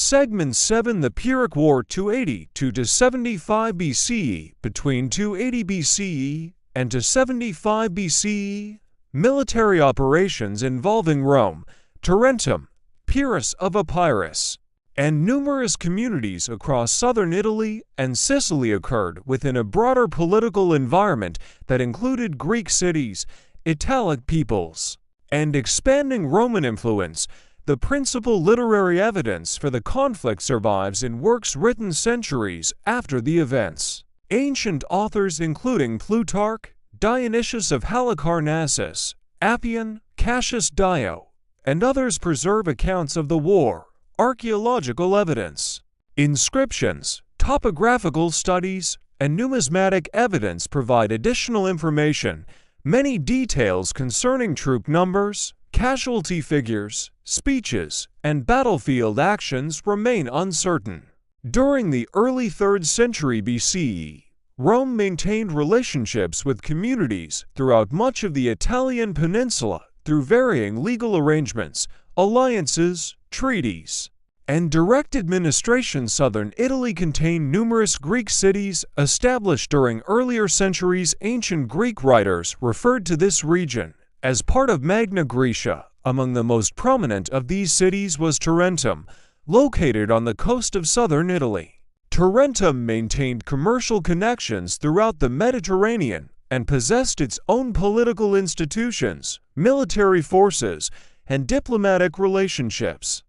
Segment 7 The Pyrrhic War 280–75 BCE. Between 280 BCE and 275 BCE, military operations involving Rome, Tarentum, Pyrrhus of Epirus, and numerous communities across southern Italy and Sicily occurred within a broader political environment that included Greek cities, Italic peoples, and expanding Roman influence. The principal literary evidence for the conflict survives in works written centuries after the events. Ancient authors including Plutarch, Dionysius of Halicarnassus, Appian, Cassius Dio, and others preserve accounts of the war, archaeological evidence, inscriptions, topographical studies, and numismatic evidence provide additional information. Many details concerning troop numbers, casualty figures, speeches, and battlefield actions remain uncertain. During the early 3rd century BCE, Rome maintained relationships with communities throughout much of the Italian peninsula through varying legal arrangements, alliances, treaties, and direct administration. Southern Italy contained numerous Greek cities established during earlier centuries. Ancient Greek writers referred to this region as part of Magna Graecia. Among the most prominent of these cities was Tarentum, located on the coast of southern Italy. Tarentum maintained commercial connections throughout the Mediterranean and possessed its own political institutions, military forces, and diplomatic relationships.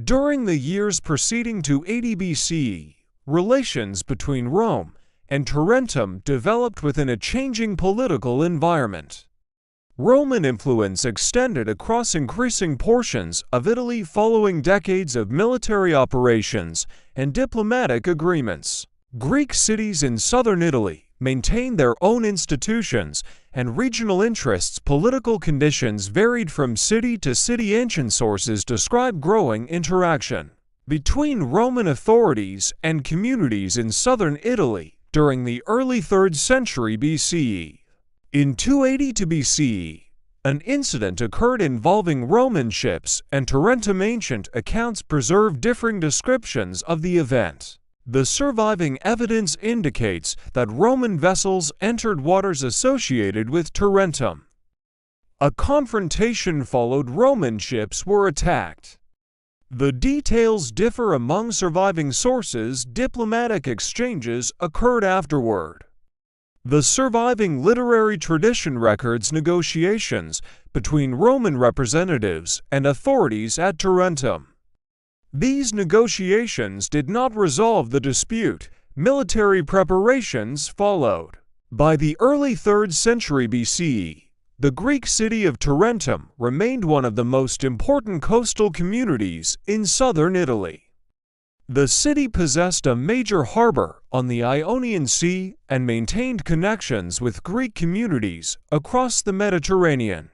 During the years preceding 280 BCE, relations between Rome and Tarentum developed within a changing political environment. Roman influence extended across increasing portions of Italy following decades of military operations and diplomatic agreements. Greek cities in southern Italy maintained their own institutions and regional interests. Political conditions varied from city to city. Ancient sources describe growing interaction between Roman authorities and communities in southern Italy during the early 3rd century BCE. In 280 BCE, an incident occurred involving Roman ships, and Tarentum. Ancient accounts preserve differing descriptions of the event. The surviving evidence indicates that Roman vessels entered waters associated with Tarentum. A confrontation followed. Roman ships were attacked. The details differ among surviving sources. Diplomatic exchanges occurred afterward. The surviving literary tradition records negotiations between Roman representatives and authorities at Tarentum. These negotiations did not resolve the dispute. Military preparations followed. By the early 3rd century BCE, the Greek city of Tarentum remained one of the most important coastal communities in southern Italy. The city possessed a major harbor on the Ionian Sea and maintained connections with Greek communities across the Mediterranean.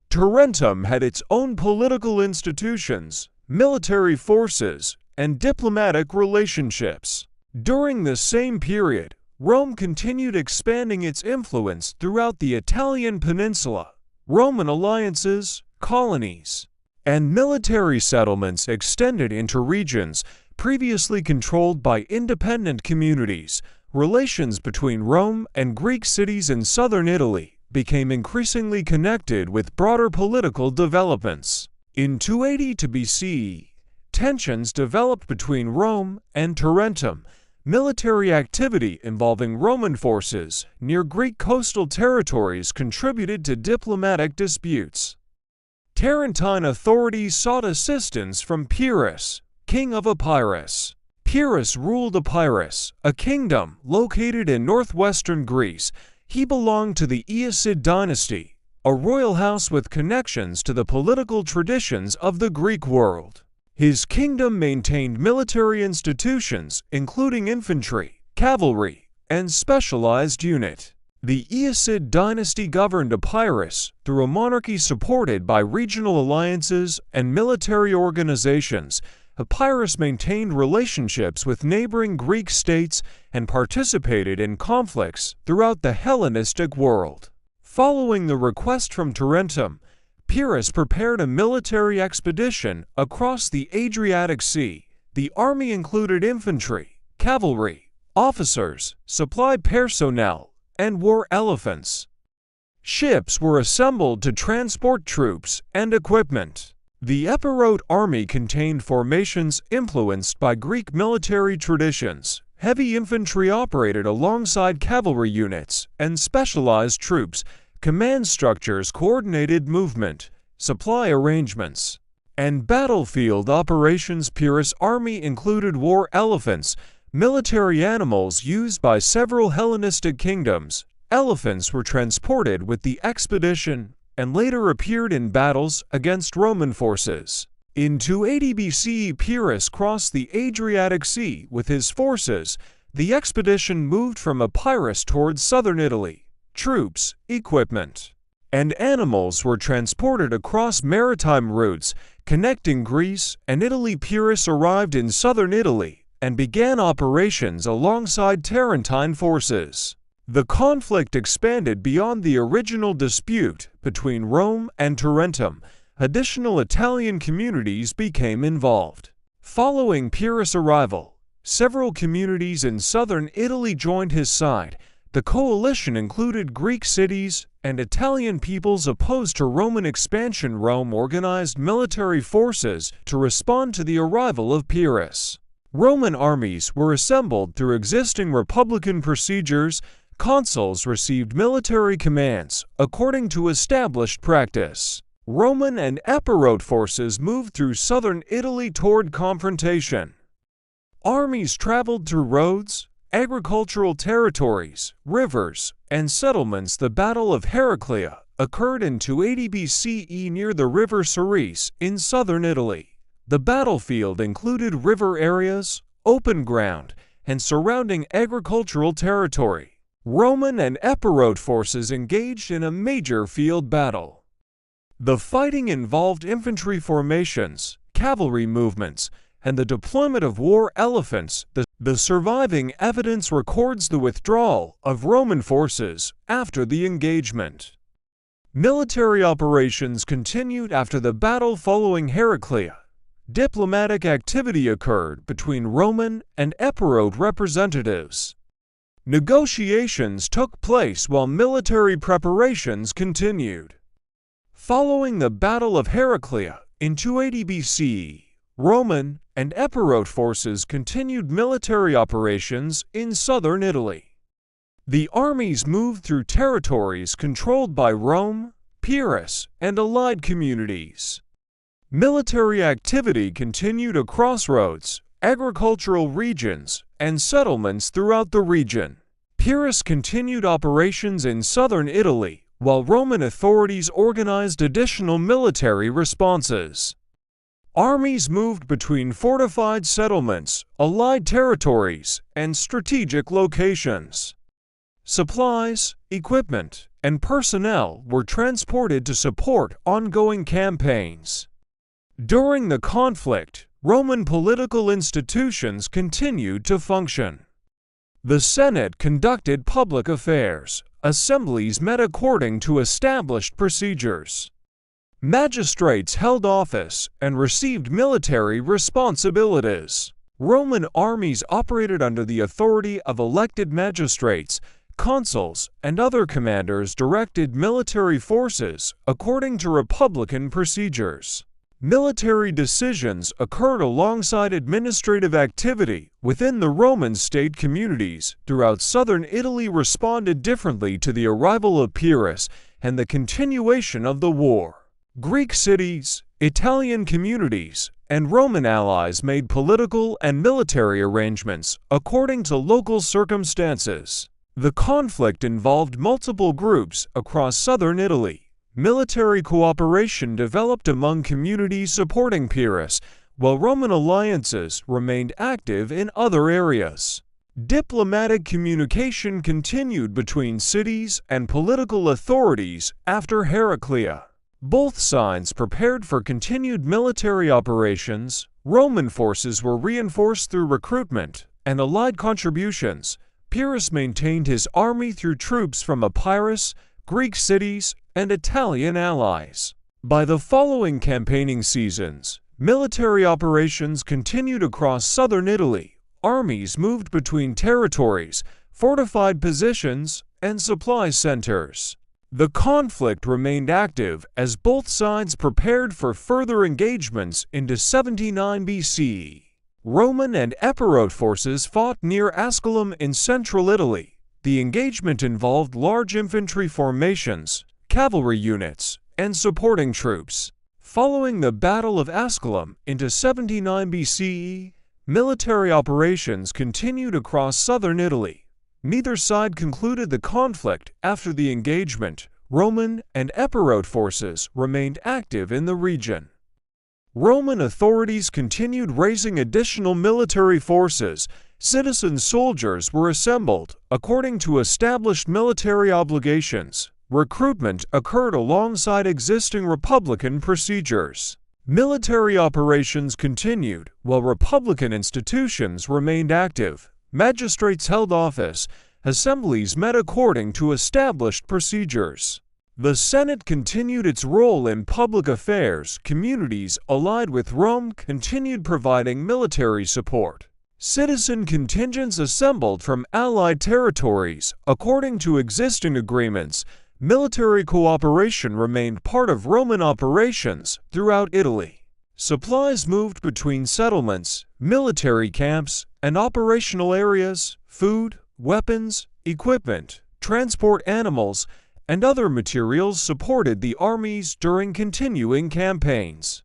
Tarentum had its own political institutions, military forces, and diplomatic relationships. During the same period, Rome continued expanding its influence throughout the Italian peninsula. Roman alliances, colonies, and military settlements extended into regions previously controlled by independent communities. Relations between Rome and Greek cities in southern Italy became increasingly connected with broader political developments. In 280 BCE, tensions developed between Rome and Tarentum. Military activity involving Roman forces near Greek coastal territories contributed to diplomatic disputes. Tarentine authorities sought assistance from Pyrrhus, king of Epirus. Pyrrhus ruled Epirus, a kingdom located in northwestern Greece. He belonged to the Aeacid dynasty, a royal house with connections to the political traditions of the Greek world. His kingdom maintained military institutions, including infantry, cavalry, and specialized unit. The Aeacid dynasty governed Epirus through a monarchy supported by regional alliances and military organizations. Epirus maintained relationships with neighboring Greek states and participated in conflicts throughout the Hellenistic world. Following the request from Tarentum, Pyrrhus prepared a military expedition across the Adriatic Sea. The army included infantry, cavalry, officers, supply personnel, and war elephants. Ships were assembled to transport troops and equipment. The Epirote army contained formations influenced by Greek military traditions. Heavy infantry operated alongside cavalry units and specialized troops. Command structures coordinated movement, supply arrangements, and battlefield operations. Pyrrhus' army included war elephants, military animals used by several Hellenistic kingdoms. Elephants were transported with the expedition and later appeared in battles against Roman forces. In 280 BCE, Pyrrhus crossed the Adriatic Sea with his forces. The expedition moved from Epirus towards southern Italy. Troops, equipment, and animals were transported across maritime routes connecting Greece and Italy. Pyrrhus arrived in southern Italy and began operations alongside Tarentine forces. The conflict expanded beyond the original dispute between Rome and Tarentum. Additional Italian communities became involved. Following Pyrrhus' arrival, several communities in southern Italy joined his side. The coalition included Greek cities and Italian peoples opposed to Roman expansion. Rome organized military forces to respond to the arrival of Pyrrhus. Roman armies were assembled through existing republican procedures. Consuls received military commands according to established practice. Roman and Epirote forces moved through southern Italy toward confrontation. Armies traveled through roads, agricultural territories, rivers, and settlements. The Battle of Heraclea occurred in 280 BCE near the river Ceres in southern Italy. The battlefield included river areas, open ground, and surrounding agricultural territory. Roman and Epirote forces engaged in a major field battle. The fighting involved infantry formations, cavalry movements, and the deployment of war elephants. The surviving evidence records the withdrawal of Roman forces after the engagement. Military operations continued after the battle. Following Heraclea, diplomatic activity occurred between Roman and Epirote representatives. Negotiations took place while military preparations continued. Following the Battle of Heraclea in 280 BCE, Roman and Epirote forces continued military operations in southern Italy. The armies moved through territories controlled by Rome, Pyrrhus, and allied communities. Military activity continued across roads, agricultural regions, and settlements throughout the region. Pyrrhus continued operations in southern Italy, while Roman authorities organized additional military responses. Armies moved between fortified settlements, allied territories, and strategic locations. Supplies, equipment, and personnel were transported to support ongoing campaigns. During the conflict, Roman political institutions continued to function. The Senate conducted public affairs. Assemblies met according to established procedures. Magistrates held office and received military responsibilities. Roman armies operated under the authority of elected magistrates. Consuls and other commanders directed military forces according to republican procedures. Military decisions occurred alongside administrative activity within the Roman state. Communities throughout southern Italy responded differently to the arrival of Pyrrhus and the continuation of the war. Greek cities, Italian communities, and Roman allies made political and military arrangements according to local circumstances. The conflict involved multiple groups across southern Italy. Military cooperation developed among communities supporting Pyrrhus, while Roman alliances remained active in other areas. Diplomatic communication continued between cities and political authorities after Heraclea. Both sides prepared for continued military operations. Roman forces were reinforced through recruitment and allied contributions. Pyrrhus maintained his army through troops from Epirus, Greek cities, and Italian allies. By the following campaigning seasons, military operations continued across southern Italy. Armies moved between territories, fortified positions, and supply centers. The conflict remained active as both sides prepared for further engagements into 79 BCE. Roman and Epirote forces fought near Asculum in central Italy. The engagement involved large infantry formations, cavalry units, and supporting troops. Following the Battle of Asculum into 79 BCE, military operations continued across southern Italy. Neither side concluded the conflict after the engagement. Roman and Epirote forces remained active in the region. Roman authorities continued raising additional military forces. Citizen soldiers were assembled according to established military obligations. Recruitment occurred alongside existing republican procedures. Military operations continued while republican institutions remained active. Magistrates held office. Assemblies met according to established procedures. The Senate continued its role in public affairs. Communities allied with Rome continued providing military support. Citizen contingents assembled from allied territories. According to existing agreements, military cooperation remained part of Roman operations throughout Italy. Supplies moved between settlements, military camps, and operational areas. Food, weapons, equipment, transport animals, and other materials supported the armies during continuing campaigns.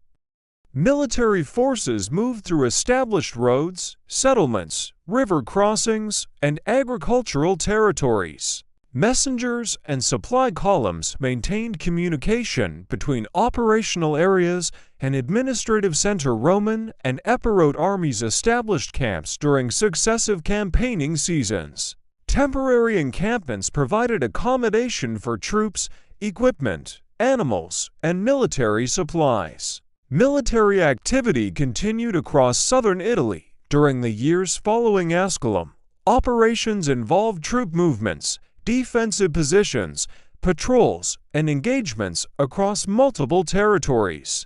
Military forces moved through established roads, settlements, river crossings, and agricultural territories. Messengers and supply columns maintained communication between operational areas and administrative center. Roman and Epirote armies established camps during successive campaigning seasons. Temporary encampments provided accommodation for troops, equipment, animals, and military supplies. Military activity continued across southern Italy during the years following Asculum. Operations involved troop movements, defensive positions, patrols, and engagements across multiple territories.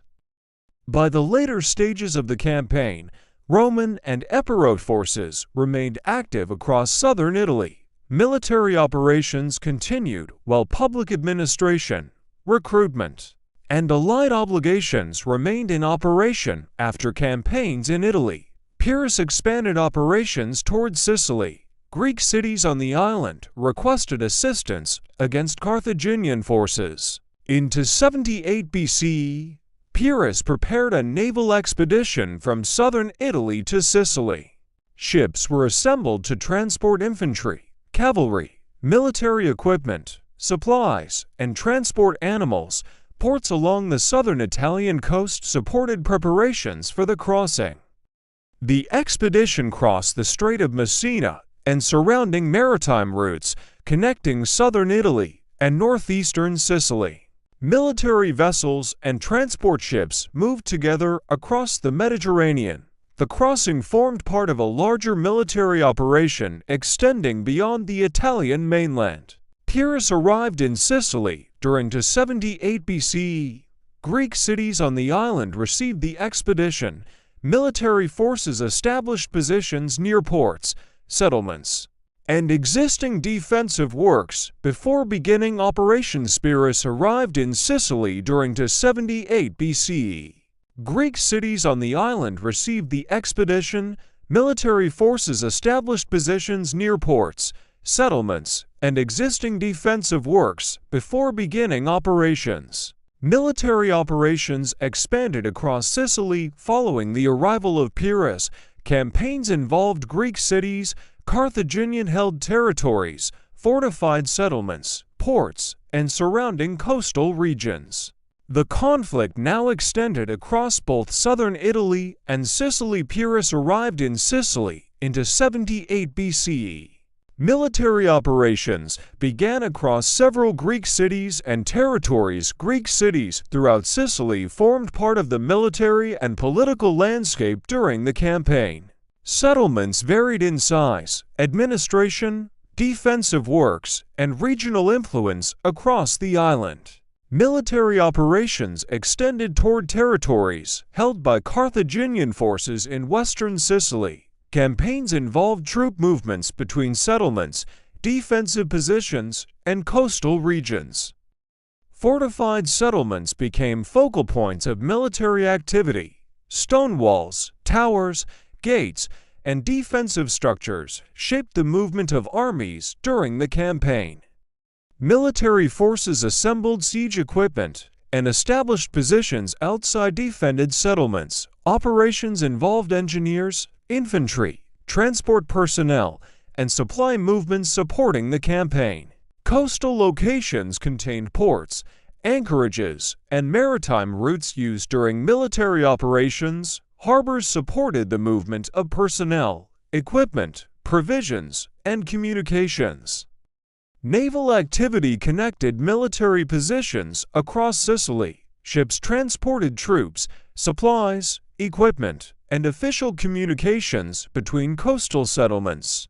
By the later stages of the campaign, Roman and Epirote forces remained active across southern Italy. Military operations continued while public administration, recruitment, and allied obligations remained in operation after campaigns in Italy. Pyrrhus expanded operations towards Sicily. Greek cities on the island requested assistance against Carthaginian forces. Into 78 BCE, Pyrrhus prepared a naval expedition from southern Italy to Sicily. Ships were assembled to transport infantry, cavalry, military equipment, supplies, and transport animals. Ports along the southern Italian coast supported preparations for the crossing. The expedition crossed the Strait of Messina and surrounding maritime routes connecting southern Italy and northeastern Sicily. Military vessels and transport ships moved together across the Mediterranean. The crossing formed part of a larger military operation extending beyond the Italian mainland. Pyrrhus arrived in Sicily during 78 BCE. Greek cities on the island received the expedition. Military forces established positions near ports, settlements, and existing defensive works before beginning operations. Pyrrhus arrived in Sicily during 78 BCE. Greek cities on the island received the expedition. Military forces established positions near ports, settlements, and existing defensive works before beginning operations. Military operations expanded across Sicily following the arrival of Pyrrhus. Campaigns involved Greek cities, Carthaginian-held territories, fortified settlements, ports, and surrounding coastal regions. The conflict now extended across both southern Italy and Sicily. Pyrrhus arrived in Sicily into 78 BCE. Military operations began across several Greek cities and territories. Greek cities throughout Sicily formed part of the military and political landscape during the campaign. Settlements varied in size, administration, defensive works, and regional influence across the island. Military operations extended toward territories held by Carthaginian forces in western Sicily. Campaigns involved troop movements between settlements, defensive positions, and coastal regions. Fortified settlements became focal points of military activity. Stone walls, towers, gates, and defensive structures shaped the movement of armies during the campaign. Military forces assembled siege equipment and established positions outside defended settlements. Operations involved engineers, infantry, transport personnel, and supply movements supporting the campaign. Coastal locations contained ports, anchorages, and maritime routes used during military operations. Harbors supported the movement of personnel, equipment, provisions, and communications. Naval activity connected military positions across Sicily. Ships transported troops, supplies, equipment, and official communications between coastal settlements.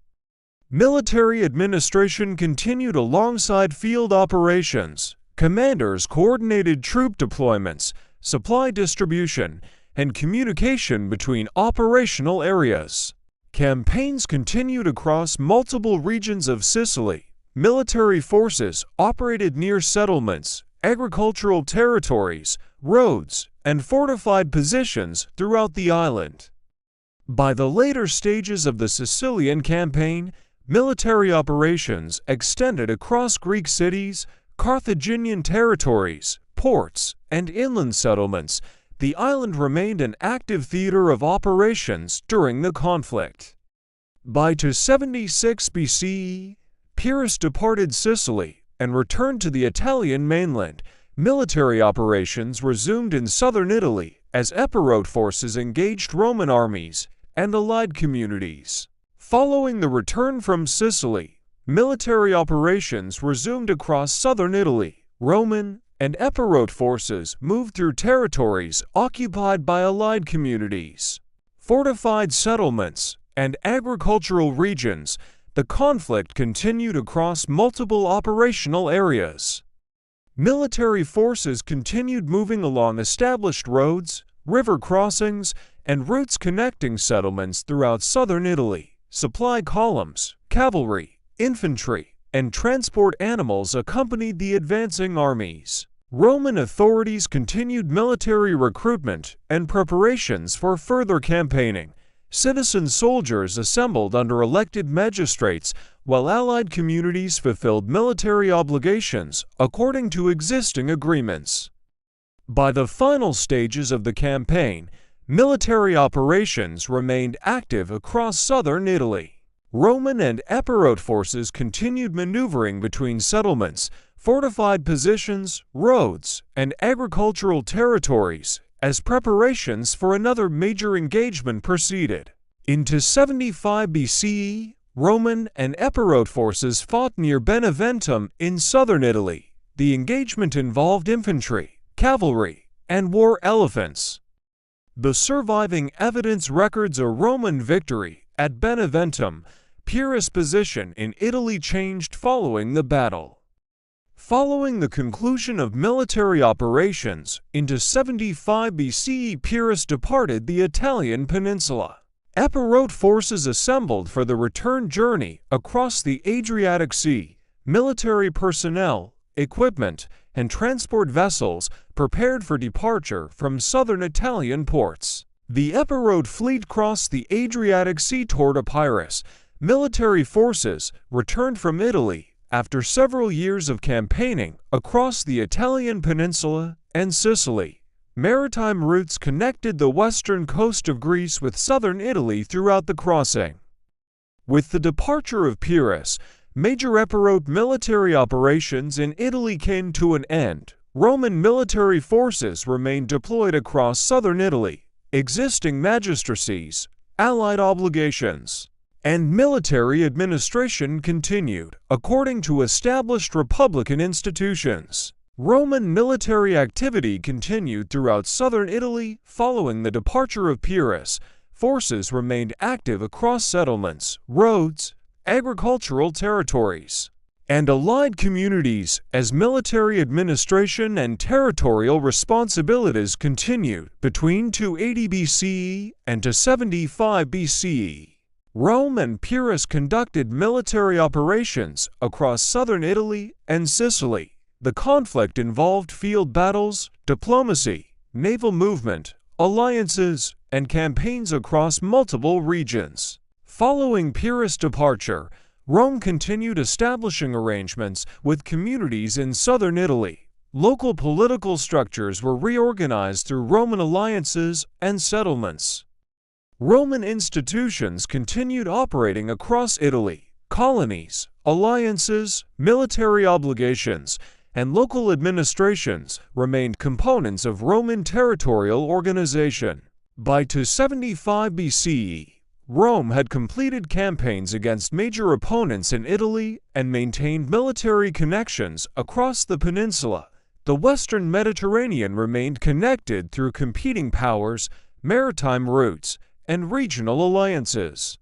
Military administration continued alongside field operations. Commanders coordinated troop deployments, supply distribution, and communication between operational areas. Campaigns continued across multiple regions of Sicily. Military forces operated near settlements, agricultural territories, roads, and fortified positions throughout the island. By the later stages of the Sicilian campaign, military operations extended across Greek cities, Carthaginian territories, ports, and inland settlements. The island remained an active theater of operations during the conflict. By 276 BCE, Pyrrhus departed Sicily and returned to the Italian mainland. Military operations resumed in southern Italy as Epirote forces engaged Roman armies and allied communities. Following the return from Sicily, military operations resumed across southern Italy. Roman and Epirote forces moved through territories occupied by allied communities, fortified settlements, and agricultural regions. The conflict continued across multiple operational areas. Military forces continued moving along established roads, river crossings, and routes connecting settlements throughout southern Italy. Supply columns, cavalry, infantry, and transport animals accompanied the advancing armies. Roman authorities continued military recruitment and preparations for further campaigning. Citizen soldiers assembled under elected magistrates, while allied communities fulfilled military obligations according to existing agreements. By the final stages of the campaign, military operations remained active across southern Italy. Roman and Epirote forces continued maneuvering between settlements, fortified positions, roads, and agricultural territories as preparations for another major engagement proceeded. In 275 BCE, Roman and Epirote forces fought near Beneventum in southern Italy. The engagement involved infantry, cavalry, and war elephants. The surviving evidence records a Roman victory at Beneventum. Pyrrhus' position in Italy changed following the battle. Following the conclusion of military operations, in 275 BCE Pyrrhus departed the Italian peninsula. Epirote forces assembled for the return journey across the Adriatic Sea. Military personnel, equipment, and transport vessels prepared for departure from southern Italian ports. The Epirote fleet crossed the Adriatic Sea toward Epirus. Military forces returned from Italy after several years of campaigning across the Italian peninsula and Sicily. Maritime routes connected the western coast of Greece with southern Italy throughout the crossing. With the departure of Pyrrhus, major Epirote military operations in Italy came to an end. Roman military forces remained deployed across southern Italy. Existing magistracies, allied obligations, and military administration continued, according to established republican institutions. Roman military activity continued throughout southern Italy. Following the departure of Pyrrhus, forces remained active across settlements, roads, agricultural territories, and allied communities as military administration and territorial responsibilities continued between 280 BCE and 275 BCE. Rome and Pyrrhus conducted military operations across southern Italy and Sicily. The conflict involved field battles, diplomacy, naval movement, alliances, and campaigns across multiple regions. Following Pyrrhus' departure, Rome continued establishing arrangements with communities in southern Italy. Local political structures were reorganized through Roman alliances and settlements. Roman institutions continued operating across Italy. Colonies, alliances, military obligations, and local administrations remained components of Roman territorial organization. By 275 BCE, Rome had completed campaigns against major opponents in Italy and maintained military connections across the peninsula. The Western Mediterranean remained connected through competing powers, maritime routes, and regional alliances.